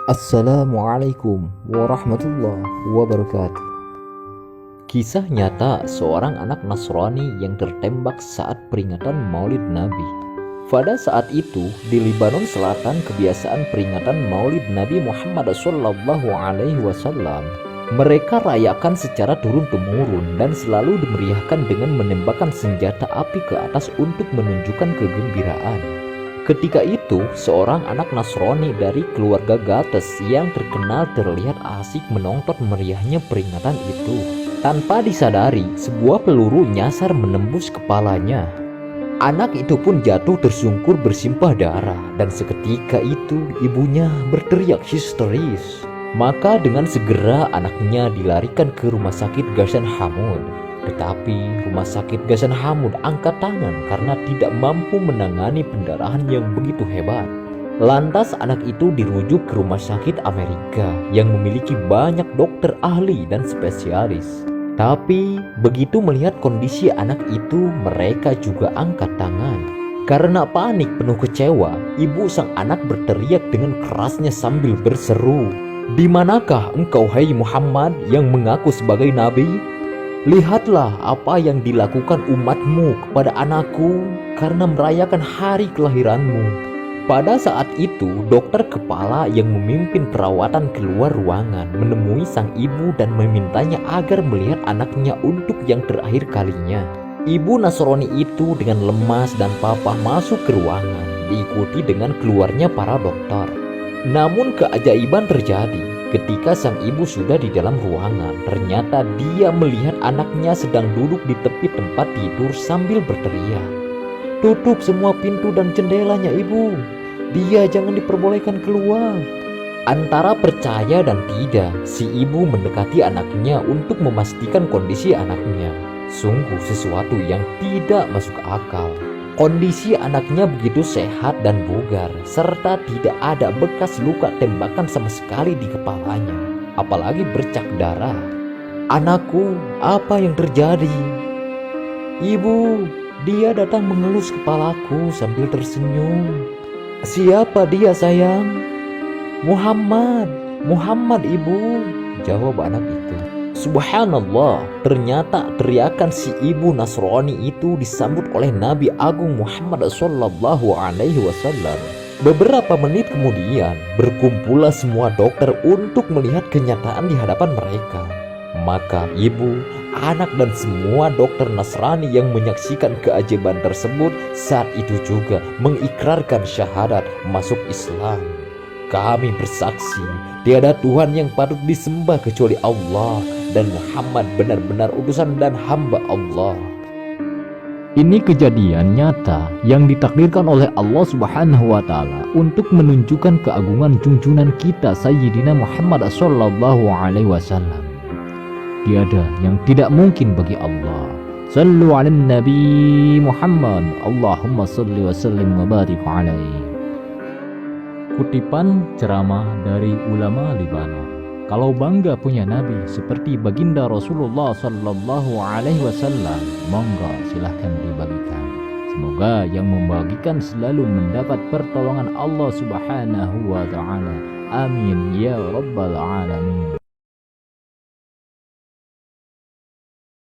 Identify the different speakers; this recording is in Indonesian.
Speaker 1: Assalamualaikum warahmatullahi wabarakatuh. Kisah nyata seorang anak Nasrani yang tertembak saat peringatan Maulid Nabi. Pada saat itu di Lebanon Selatan kebiasaan peringatan Maulid Nabi Muhammad SAW mereka rayakan secara turun-temurun dan selalu dimeriahkan dengan menembakkan senjata api ke atas untuk menunjukkan kegembiraan. Ketika itu, seorang anak Nasrani dari keluarga Gates yang terkenal terlihat asik menonton meriahnya peringatan itu. Tanpa disadari, sebuah peluru nyasar menembus kepalanya. Anak itu pun jatuh tersungkur bersimpah darah dan seketika itu ibunya berteriak histeris. Maka dengan segera anaknya dilarikan ke rumah sakit Ghassan Hamud. Tetapi rumah sakit Ghassan Hamud angkat tangan karena tidak mampu menangani pendarahan yang begitu hebat. Lantas anak itu dirujuk ke rumah sakit Amerika yang memiliki banyak dokter ahli dan spesialis. Tapi begitu melihat kondisi anak itu, mereka juga angkat tangan. Karena panik penuh kecewa, ibu sang anak berteriak dengan kerasnya sambil berseru, "Di manakah engkau, hai Muhammad, yang mengaku sebagai nabi? Lihatlah apa yang dilakukan umatmu kepada anakku karena merayakan hari kelahiranmu." Pada saat itu, dokter kepala yang memimpin perawatan keluar ruangan menemui sang ibu dan memintanya agar melihat anaknya untuk yang terakhir kalinya. Ibu Nasrani itu dengan lemas dan papa masuk ke ruangan, diikuti dengan keluarnya para dokter. Namun keajaiban terjadi. Ketika sang ibu sudah di dalam ruangan, ternyata dia melihat anaknya sedang duduk di tepi tempat tidur sambil berteriak, "Tutup semua pintu dan jendelanya, ibu. Dia jangan diperbolehkan keluar." Antara percaya dan tidak, si ibu mendekati anaknya untuk memastikan kondisi anaknya. Sungguh sesuatu yang tidak masuk akal. Kondisi anaknya begitu sehat dan bugar, serta tidak ada bekas luka tembakan sama sekali di kepalanya, apalagi bercak darah. "Anakku, apa yang terjadi?" "Ibu, dia datang mengelus kepalaku sambil tersenyum." "Siapa dia, sayang?" Muhammad ibu," jawab anak itu. Subhanallah, ternyata teriakan si ibu Nasrani itu disambut oleh Nabi Agung Muhammad SAW. Beberapa menit kemudian, berkumpullah semua dokter untuk melihat kenyataan di hadapan mereka. Maka ibu, anak dan semua dokter Nasrani yang menyaksikan keajaiban tersebut saat itu juga mengikrarkan syahadat masuk Islam. "Kami bersaksi, tiada Tuhan yang patut disembah kecuali Allah, dan Muhammad benar-benar utusan dan hamba Allah." Ini kejadian nyata yang ditakdirkan oleh Allah Subhanahu wa Ta'ala untuk menunjukkan keagungan junjungan kita Sayyidina Muhammad SAW. Tiada yang tidak mungkin bagi Allah. Sallu ala Nabi Muhammad, Allahumma salli wa sallim wa barik alaihi. Kutipan ceramah dari ulama Lebanon. Kalau bangga punya nabi seperti baginda Rasulullah sallallahu alaihi wasallam, monggo silahkan dibagikan. Semoga yang membagikan selalu mendapat pertolongan Allah Subhanahu wa Ta'ala. Amin ya rabbal alamin.